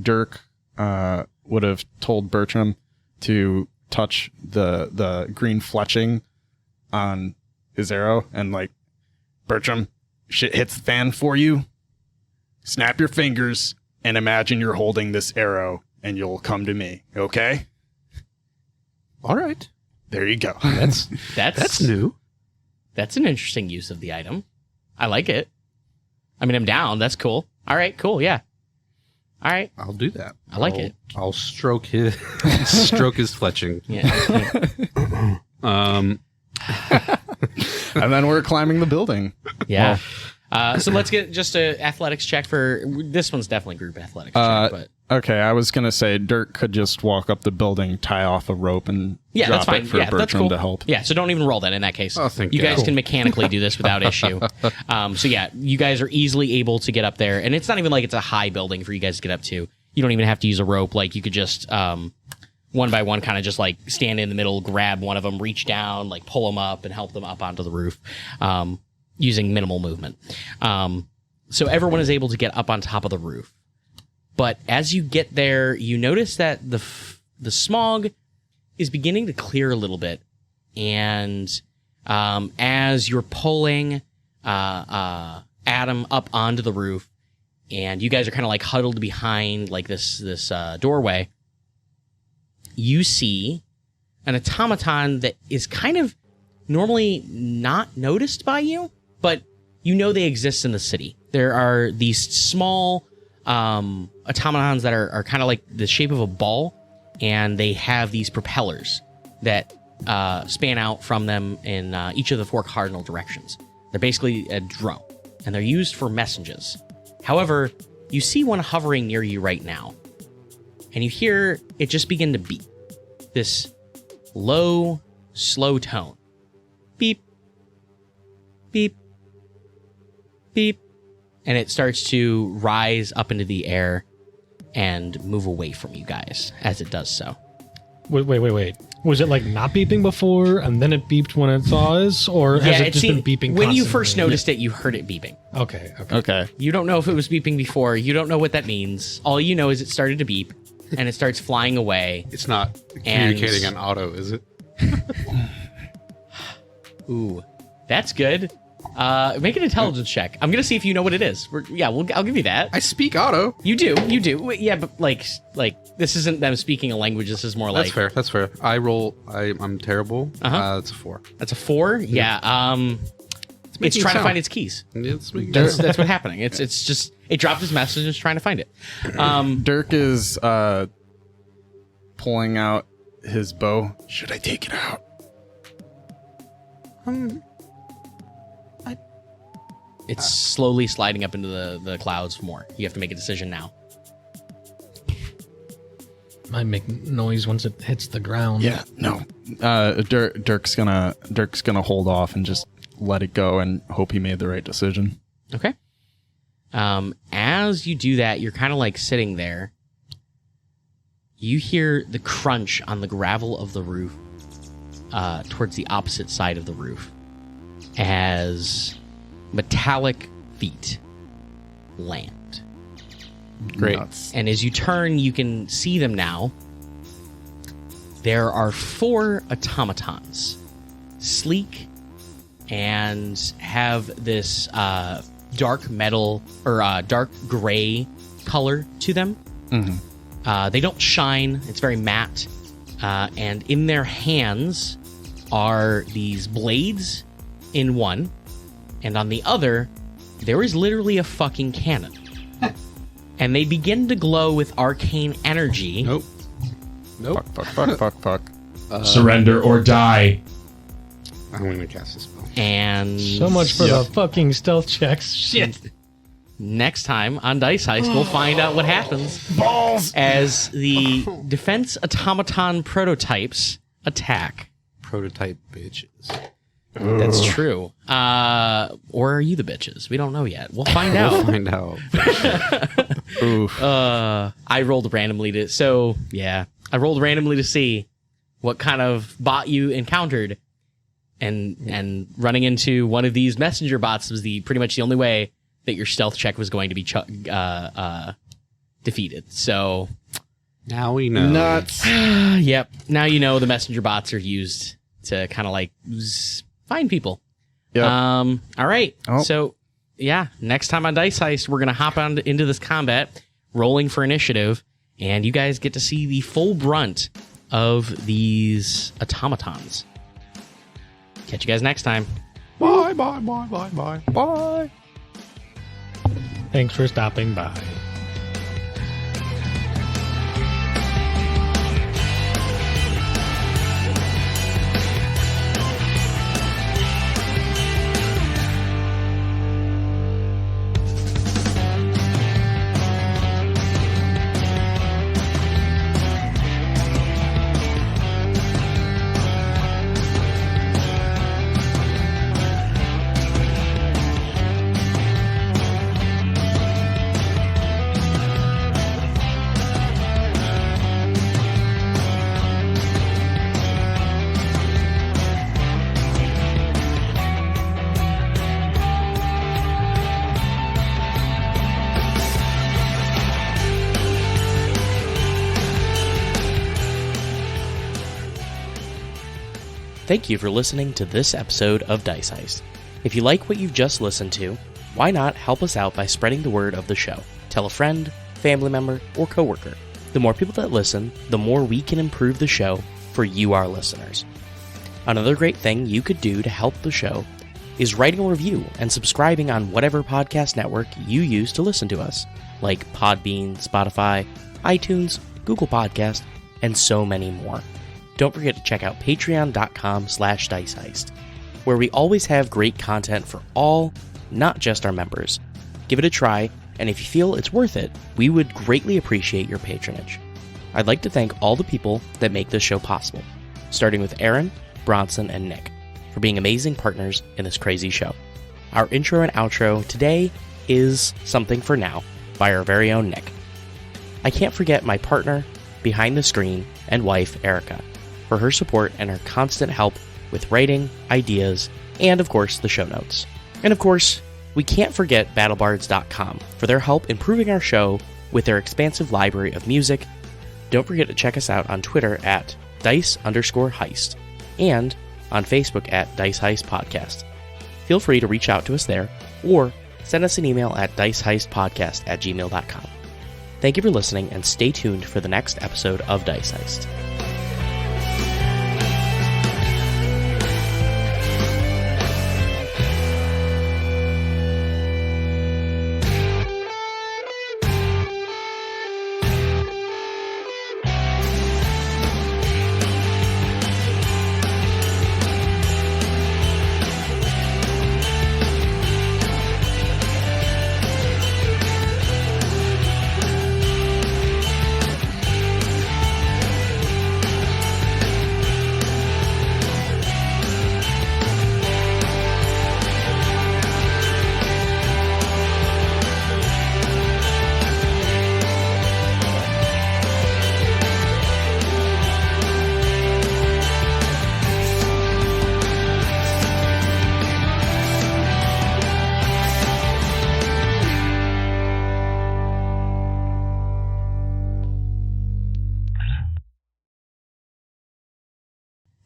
Dirk would have told Bertram to touch the green fletching on his arrow, and like, Bertram, shit hits the fan for you. Snap your fingers and imagine you're holding this arrow, and you'll come to me. Okay?
All right.
There you go.
That's
new.
That's an interesting use of the item. I like it. I mean, I'm down. That's cool. All right, cool. Yeah. All right.
I'll do that.
I like it.
I'll stroke his fletching.
Yeah.
And then we're climbing the building.
Yeah. So let's get just a athletics check for this one's definitely group athletics check, but
Okay, I was going to say Dirk could just walk up the building, tie off a rope, and
yeah,
drop
that's fine.
it for
Yeah, that's
Bertram
cool.
to help.
Yeah, so don't even roll that in that case.
Oh, thank
you
God.
guys can mechanically do this without issue. So yeah, you guys are easily able to get up there, and it's not even like it's a high building for you guys to get up to. You don't even have to use a rope. Like you could just one by one kind of just like stand in the middle, grab one of them, reach down, like pull them up and help them up onto the roof using minimal movement. So everyone is able to get up on top of the roof. But as you get there, you notice that the smog is beginning to clear a little bit. And as you're pulling Adam up onto the roof, and you guys are kind of like huddled behind like this doorway, you see an automaton that is kind of normally not noticed by you, but you know they exist in the city. There are these small automatons that are kind of like the shape of a ball, and they have these propellers that span out from them in each of the 4 cardinal directions. They're basically a drone, and they're used for messages. However, you see one hovering near you right now, and you hear it just begin to beep. This low, slow tone. Beep, beep, beep. And it starts to rise up into the air and move away from you guys as it does so.
Wait. Was it like not beeping before and then it beeped when it saw us? Or has it just been beeping
when you
constantly?
first noticed it, you heard it beeping.
Okay.
You don't know if it was beeping before. You don't know what that means. All you know is it started to beep and it starts flying away.
It's not communicating on auto, is it?
Ooh, that's good. Make an intelligence check. I'm gonna see if you know what it is. I'll give you that.
I speak Otto.
You do. Wait, yeah, but like this isn't them speaking a language. This is more
That's
like
fair. That's fair. I roll. I'm terrible. It's a 4.
That's a 4. Yeah. It's
making
trying to
sound.
find its keys.
It's making
That's what's happening. It's just it dropped its message and it's trying to find it.
Dirk is pulling out his bow. Should I take it out?
It's slowly sliding up into the clouds more. You have to make a decision now.
Might make noise once it hits the ground.
Yeah, no. Dirk's gonna hold off and just let it go and hope he made the right decision.
Okay. As you do that, you're kind of like sitting there. You hear the crunch on the gravel of the roof towards the opposite side of the roof as metallic feet land.
Great.
Nuts.
And as you turn, you can see them now. There are 4 automatons, sleek and have this dark metal or dark gray color to them. They don't shine. It's very matte. And in their hands are these blades in one. And on the other, there is literally a fucking cannon. And they begin to glow with arcane energy.
Nope.
Fuck.
Surrender or die.
I'm going to cast a spell.
And
So much for the fucking stealth checks. Shit.
next time on Dice Heist, we'll find out what happens.
Balls!
As the defense automaton prototypes attack.
Prototype bitches.
That's true. Or are you the bitches? We don't know yet. We'll find out.
We'll find out.
Oof.
I rolled randomly I rolled randomly to see what kind of bot you encountered, and running into one of these messenger bots was pretty much the only way that your stealth check was going to be defeated. So
Now we know.
Nuts.
yep, now you know the messenger bots are used to kind of like find people.
Yep.
All right.
Oh.
So, yeah, next time on Dice Heist, we're going to hop on into this combat, rolling for initiative, and you guys get to see the full brunt of these automatons. Catch you guys next time.
Bye, bye, bye, bye, bye. Bye.
Thanks for stopping by.
Thank you for listening to this episode of Dice Heist. If you like what you've just listened to, why not help us out by spreading the word of the show? Tell a friend, family member, or coworker. The more people that listen, the more we can improve the show for you, our listeners. Another great thing you could do to help the show is writing a review and subscribing on whatever podcast network you use to listen to us, like Podbean, Spotify, iTunes, Google Podcast, and so many more. Don't forget to check out patreon.com/diceheist, where we always have great content for all, not just our members. Give it a try, and if you feel it's worth it, we would greatly appreciate your patronage. I'd like to thank all the people that make this show possible, starting with Aaron, Bronson, and Nick, for being amazing partners in this crazy show. Our intro and outro today is Something for Now by our very own Nick. I can't forget my partner behind the screen and wife, Erica, for her support and her constant help with writing, ideas, and of course, the show notes. And of course, we can't forget BattleBards.com for their help improving our show with their expansive library of music. Don't forget to check us out on Twitter at Dice_Heist and on Facebook at Dice Heist Podcast. Feel free to reach out to us there, or send us an email at diceheistpodcast@gmail.com. Thank you for listening, and stay tuned for the next episode of Dice Heist.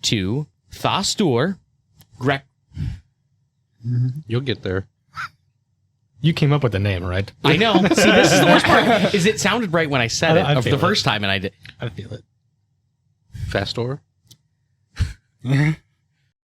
To Thastur, Grek.
You'll get there.
You came up with the name, right?
I know. See, this is the worst part. Is it sounded right when I said
I
it
feel
the
it.
first time, and I did.
I feel it.
Fastor.